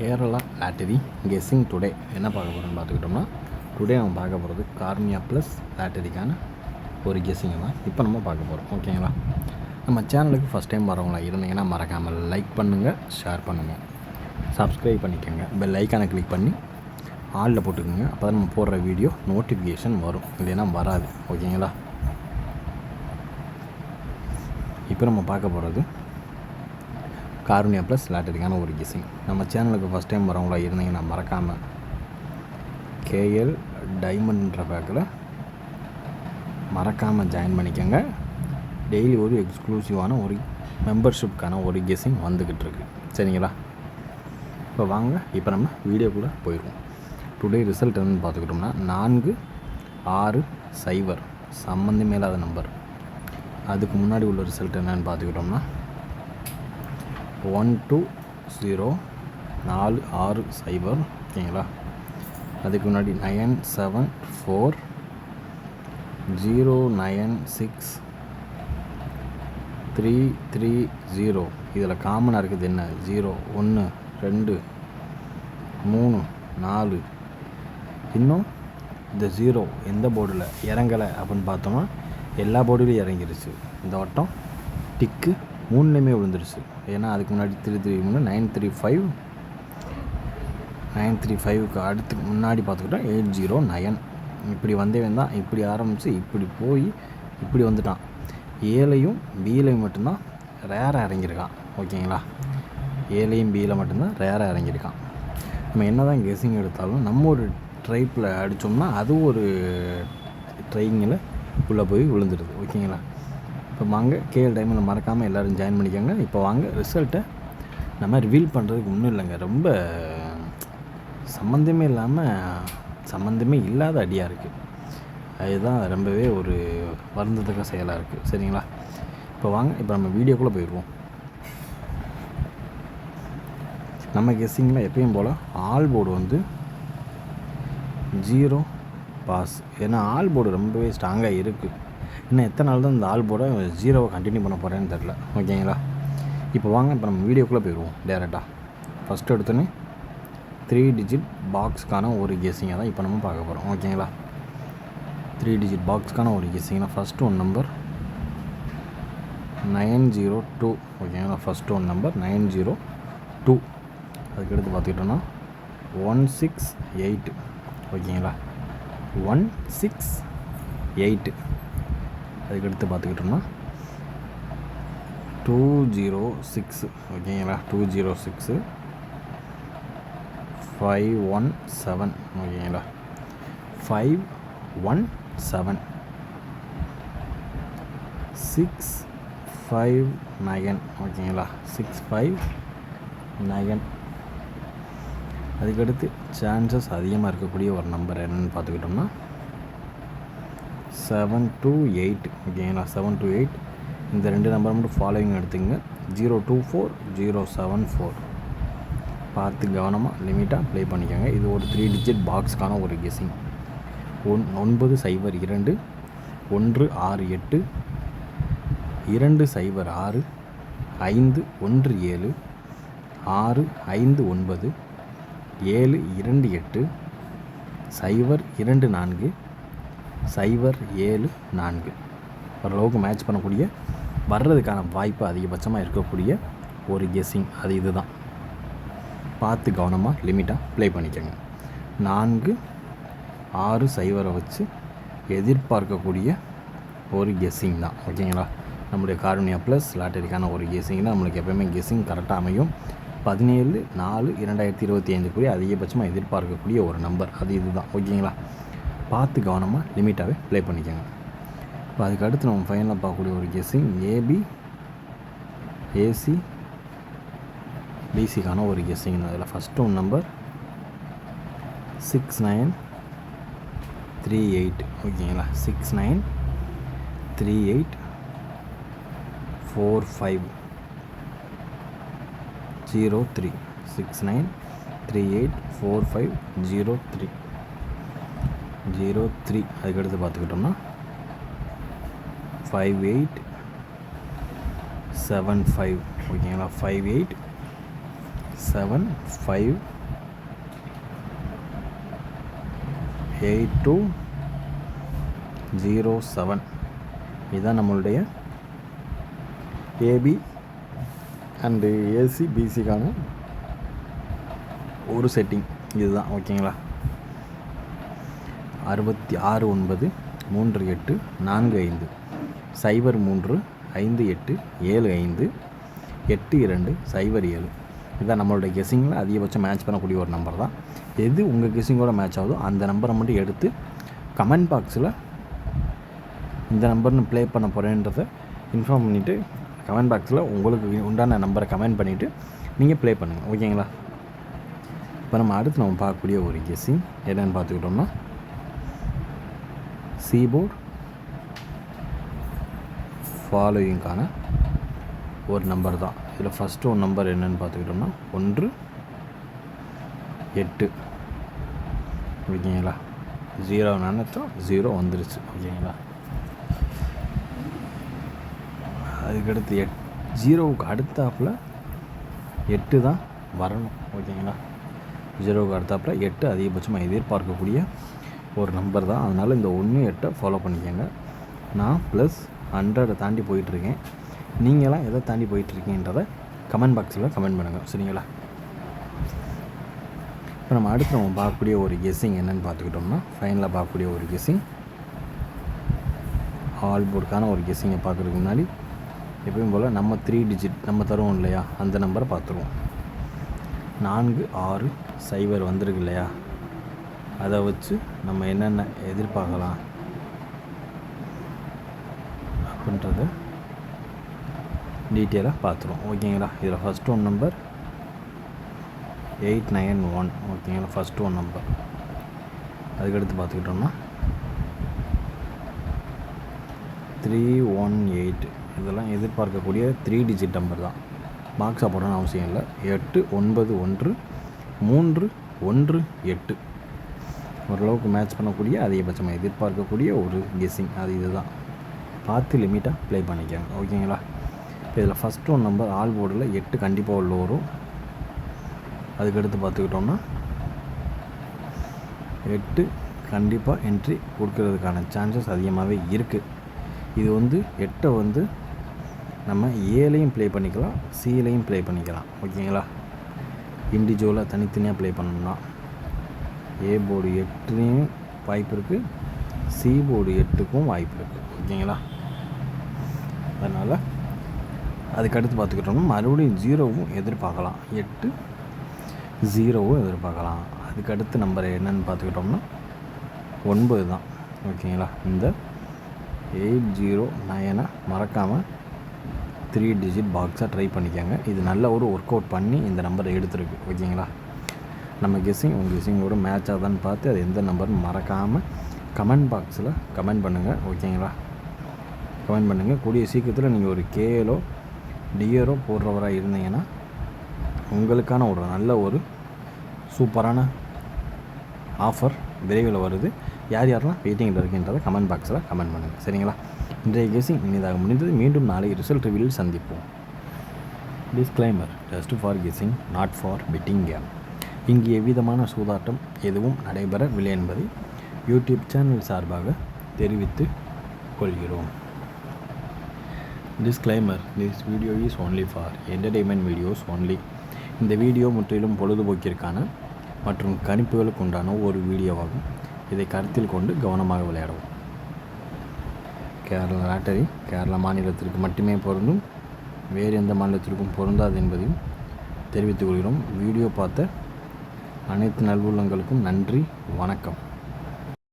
Kerala lottery guessing today என்ன பார்க்க போகிறோம்னு பார்த்துக்கிட்டோம்னா, டுடே நம்ம பார்க்க போகிறது கார்னியா ப்ளஸ் லாட்டரிக்கான ஒரு கெஸ்ஸிங்கை தான் இப்போ நம்ம பார்க்க போகிறோம். ஓகேங்களா? நம்ம சேனலுக்கு ஃபஸ்ட் டைம் வரவங்களா இருந்தீங்கன்னா மறக்காமல் லைக் பண்ணுங்கள், ஷேர் பண்ணுங்கள், சப்ஸ்கிரைப் பண்ணிக்கோங்க, பெல் ஐக்கானை கிளிக் பண்ணி ஆளில் போட்டுக்கோங்க. அப்போ தான் நம்ம போடுற வீடியோ நோட்டிஃபிகேஷன் வரும், இல்லைன்னா வராது. ஓகேங்களா? இப்போ நம்ம பார்க்க போகிறது கார்னியா ப்ளஸ் லாட்டரிக்கான ஒரு கெஸ்ஸிங். நம்ம சேனலுக்கு ஃபஸ்ட் டைம் வரவங்களா இருந்தீங்கன்னா மறக்காமல் கேஎல் டைமண்ட்ன்ற பேக்கில் மறக்காமல் ஜாயின் பண்ணிக்கோங்க. டெய்லி ஒரு எக்ஸ்க்ளூசிவான ஒரு மெம்பர்ஷிப்க்கான ஒரு கெஸ்ஸிங் வந்துக்கிட்டு இருக்கு. சரிங்களா? இப்போ வாங்க, இப்போ நம்ம வீடியோக்குள்ளே போயிடுவோம். டுடே ரிசல்ட் என்னென்னு பார்த்துக்கிட்டோம்னா 4660 சம்மந்தமே இல்லாத நம்பர். அதுக்கு முன்னாடி உள்ள ரிசல்ட் என்னென்னு பார்த்துக்கிட்டோம்னா 120 460. ஓகேங்களா? அதுக்கு முன்னாடி 974 096 330. இதில் காமனாக இருக்குது என்ன? 0 1 2 3 4. இன்னும் இந்த 0 எந்த போர்டில் இறங்கலை அப்படின்னு பார்த்தோம்னா எல்லா போர்டுலையும் இறங்கிருச்சு. இந்த வட்டம் டிக்கு 3லேயுமே விழுந்துருச்சு. ஏன்னா அதுக்கு முன்னாடி 333 935 935க்கு அடுத்து முன்னாடி பார்த்துக்கிட்டோம் 809. இப்படி வந்தவன் தான் இப்படி ஆரம்பித்து இப்படி போய் இப்படி வந்துட்டான். ஏலையும் பியிலையும் மட்டும்தான் ரேராக இறங்கியிருக்கான். ஓகேங்களா? ஏலையும் பியில் மட்டும்தான் ரேராக இறங்கியிருக்கான். நம்ம என்ன தான் கெஸ்ஸிங் எடுத்தாலும் நம்ம ஒரு ட்ரைப்பில் அடித்தோம்னா அது ஒரு ட்ரைங்கில் உள்ளே போய் விழுந்துடுது. ஓகேங்களா? இப்போ வாங்க கேஎல் டைமில் மறக்காமல் எல்லோரும் ஜாயின் பண்ணிக்கோங்க. இப்போ வாங்க ரிசல்ட்டை நம்ம ரிவீல் பண்ணுறதுக்கு ஒன்றும் இல்லைங்க. ரொம்ப சம்மந்தமே இல்லாத அடியாக இருக்குது. அதுதான் ரொம்பவே ஒரு வருந்தத்தக்க செயலாக இருக்குது. சரிங்களா? இப்போ வாங்க, இப்போ நம்ம வீடியோக்குள்ளே போயிடுவோம். நம்ம கெஸ்ஸிங்கில் எப்பயும் போல் ஆல் போர்டு வந்து 0 பாஸ். ஏன்னா ஆல் போர்டு ரொம்பவே ஸ்ட்ராங்காக இருக்குது. இன்னும் எத்தனை நாள் தான் இந்த ஆல் போர்டை 0வை கண்டினியூ பண்ண போகிறேன்னு தெரில. ஓகேங்களா? இப்போ வாங்க, இப்போ நம்ம வீடியோக்குள்ளே போயிடுவோம் டேரெக்டாக. ஃபஸ்ட்டு எடுத்தோன்னே 3 டிஜிட் பாக்ஸுக்கான ஒரு கெஸ்ஸிங்கை தான் இப்போ நம்ம பார்க்க போகிறோம். ஓகேங்களா? 3 டிஜிட் பாக்ஸுக்கான ஒரு கெஸ்ஸிங்னா ஃபஸ்ட்டு ஒன் நம்பர் 902. ஓகேங்களா? First one number 902. அதுக்கடுத்து பார்த்துக்கிட்டோன்னா 168. ஓகேங்களா? 168. அதுக்கடுத்து பார்த்துக்கிட்டோம்னா 206. ஓகேங்களா? 206 517. ஓகேங்களா? 517 659. ஓகேங்களா? 659. அதுக்கடுத்து சான்சஸ் அதிகமாக இருக்கக்கூடிய ஒரு நம்பர் என்னென்னு பார்த்துக்கிட்டோம்னா 728. ஓகேங்களா? 728. இந்த 2 நம்பர் மட்டும் ஃபாலோவிங் எடுத்துங்க. 024 074. பார்த்து கவனமாக லிமிட்டாக ப்ளே பண்ணிக்கோங்க. இது ஒரு 3 டிஜிட் பாக்ஸுக்கான ஒரு கெஸ்ஸிங். 902 168 206 517 659 728 024 074. ஓரளவுக்கு மேட்ச் பண்ணக்கூடிய வர்றதுக்கான வாய்ப்பு அதிகபட்சமாக இருக்கக்கூடிய ஒரு கெஸ்ஸிங் அது இது தான். பார்த்து கவனமாக லிமிட்டாக ப்ளே பண்ணிக்கோங்க. 460 வச்சு எதிர்பார்க்கக்கூடிய ஒரு கெஸ்ஸிங் தான். ஓகேங்களா? நம்முடைய கார்னியா ப்ளஸ் லாட்டரிக்கான ஒரு கெஸ்ஸிங்னா நம்மளுக்கு எப்போயுமே கெஸ்ஸிங் கரெக்டாக அமையும். 17/4/2025 அதிகபட்சமாக எதிர்பார்க்கக்கூடிய ஒரு நம்பர் அது இது தான். ஓகேங்களா? பார்த்து கவனமாக லிமிட்டாகவே ப்ளே பண்ணிக்கோங்க. இப்போ அதுக்கு அடுத்து நம்ம ஃபைனலாக பார்க்கக்கூடிய ஒரு கெஸ்ஸிங் ஏபி ஏசி பிசிக்கான ஒரு கெஸ்ஸிங். அதில் ஃபஸ்ட்டு ஒன் நம்பர் 6938. ஓகேங்களா? 6938 4503. 6938 4503. அதுக்கடுத்து பார்த்துக்கிட்டோம்னா 5875. ஓகேங்களா? 58 758207. இதுதான் நம்மளுடைய ஏபி அண்டு ஏசி பிசிக்கான ஒரு செட்டிங் இதுதான். ஓகேங்களா? 6693587578758207. இதுதான் நம்மளோட கெஸ்ஸிங்கில் அதிகபட்சம் மேட்ச் பண்ணக்கூடிய ஒரு நம்பர் தான். எது உங்கள் கெஸ்ஸிங்கோட மேட்ச் ஆகுதோ அந்த நம்பரை மட்டும் எடுத்து கமெண்ட் பாக்ஸில் இந்த நம்பர்னு ப்ளே பண்ண போகிறேன்றதை இன்ஃபார்ம் பண்ணிவிட்டு கமெண்ட் பாக்ஸில் உங்களுக்கு உண்டான நம்பரை கமெண்ட் பண்ணிவிட்டு நீங்கள் ப்ளே பண்ணுங்கள். ஓகேங்களா? இப்போ நம்ம அடுத்து நம்ம பார்க்கக்கூடிய ஒரு கெஸ்ஸிங் என்னென்னு பார்த்துக்கிட்டோம்னா சீபோர்ட் ஃபாலோயிங்கான ஒரு நம்பர் தான். இதில் ஃபஸ்ட்டு ஒரு நம்பர் என்னென்னு பார்த்துக்கிட்டோம்னா 18. ஓகேங்களா? 0 நினைச்சோம் 0 வந்துருச்சு. ஓகேங்களா? அதுக்கடுத்து 0வுக்கு அடுத்தாப்பில் 8 தான் வரணும். ஓகேங்களா? 0வுக்கு அடுத்தாப்பில் 8 அதிகபட்சமாக எதிர்பார்க்கக்கூடிய ஒரு நம்பர் தான். அதனால் இந்த 1 8 ஃபாலோ பண்ணிக்கோங்க. நான் +100 தாண்டி போயிட்டுருக்கேன். நீங்களாம் எதை தாண்டி போயிட்டுருக்கீங்கன்றதை கமெண்ட் பாக்ஸில் கமெண்ட் பண்ணுங்கள். சரிங்களா? இப்போ நம்ம அடுத்து நம்ம பார்க்கக்கூடிய ஒரு கெஸ்ஸிங் என்னென்னு பார்த்துக்கிட்டோம்னா ஃபைனலாக பார்க்கக்கூடிய ஒரு கெஸ்ஸிங் ஆல் போர்டுக்கான ஒரு கெஸ்ஸிங்கை பார்க்குறதுக்கு முன்னாடி எப்பயும் போல் நம்ம 3 டிஜிட் நம்ம தருவோம் இல்லையா, அந்த நம்பரை பார்த்துருவோம். 46 வந்திருக்கு இல்லையா, அதை வச்சு நம்ம என்னென்ன எதிர்பார்க்கலாம் அப்படின்றத டீட்டெயிலாக பார்த்துருவோம். ஓகேங்களா? இதில் ஃபஸ்ட் ஒன் நம்பர் 891. ஓகேங்களா? First one number. அதுக்கடுத்து பார்த்துக்கிட்டோம்னா 318. இதெல்லாம் எதிர்பார்க்கக்கூடிய 3 டிஜிட் நம்பர் தான். மார்க்ஸாக போடணும்னு அவசியம் இல்லை. 891318. ஓரளவுக்கு மேட்ச் பண்ணக்கூடிய அதிகபட்சமாக எதிர்பார்க்கக்கூடிய ஒரு கெஸ்ஸிங் அது இதுதான். பார்த்து லிமிட்டாக ப்ளே பண்ணிக்கோங்க. ஓகேங்களா? இப்போ இதில் ஃபஸ்ட் ஒன் நம்பர் ஆல் போர்டில் 8 கண்டிப்பாக உள்ள வரும். அதுக்கடுத்து பார்த்துக்கிட்டோம்னா 8 கண்டிப்பாக என்ட்ரி கொடுக்கறதுக்கான சான்சஸ் அதிகமாகவே இருக்குது. இது 8 நம்ம ஏலையும் ப்ளே பண்ணிக்கலாம், சிலையும் ப்ளே பண்ணிக்கலாம். ஓகேங்களா? இண்டிவிஜுவலாக தனித்தனியாக ப்ளே பண்ணணும்னா ஏ போர்டு 8லேயும் வாய்ப்பு இருக்குது, சி போர்டு 8க்கும் வாய்ப்பு இருக்குது. ஓகேங்களா? அதனால் அதுக்கடுத்து பார்த்துக்கிட்டோம்னா மறுபடியும் 0வும் எதிர்பார்க்கலாம், 8 0வும் எதிர்பார்க்கலாம். அதுக்கடுத்து நம்பர் என்னென்னு பார்த்துக்கிட்டோம்னா 9 தான். ஓகேங்களா? இந்த 809 மறக்காமல் 3 டிஜிட் பாக்ஸாக ட்ரை பண்ணிக்கோங்க. இது நல்ல ஒரு ஒர்க் அவுட் பண்ணி இந்த நம்பரை எடுத்துருக்கு. ஓகேங்களா? நம்ம கெஸ்ஸிங் உங்கள் கெஸ்ஸிங்கோட மேட்ச் ஆகுதான்னு பார்த்து அது எந்த நம்பர்னு மறக்காமல் கமெண்ட் பாக்ஸில் கமெண்ட் பண்ணுங்கள். ஓகேங்களா? கமெண்ட் பண்ணுங்கள். கூடிய சீக்கிரத்தில் நீங்கள் ஒரு கேஎலோ டிஆரோ போடுறவராக இருந்தீங்கன்னா உங்களுக்கான ஒரு நல்ல ஒரு சூப்பரான ஆஃபர் விரைவில் வருது. யார் யாரெல்லாம் வெயிட்டிங்கில் இருக்கின்றதை கமெண்ட் பாக்ஸில் கமெண்ட் பண்ணுங்கள். சரிங்களா? இன்றைய கெஸ்ஸிங் இனிதாக முடிந்தது. மீண்டும் நாளை ரிசல்ட் ரிவீலில் சந்திப்போம். Disclaimer: just for guessing, not for betting game. இங்கு எவ்விதமான சூதாட்டம் எதுவும் நடைபெறவில்லை என்பதை யூடியூப் சேனல் சார்பாக தெரிவித்துக் கொள்கிறோம். Disclaimer: this video is only for entertainment videos only. இந்த வீடியோ முற்றிலும் பொழுதுபோக்கிற்கான மற்றும் கணிப்புகளுக்கு உண்டான ஒரு வீடியோவாகும். இதை கருத்தில் கொண்டு கவனமாக விளையாடவும். கேரளா லாட்டரி கேரளா மாநிலத்திற்கு மட்டுமே பொருந்தும், வேறு எந்த மாநிலத்திற்கும் பொருந்தாது என்பதையும் தெரிவித்துக் கொள்கிறோம். வீடியோ பார்த்த அனைத்து நல்வுள்ளங்களுக்கும் நன்றி. வணக்கம்.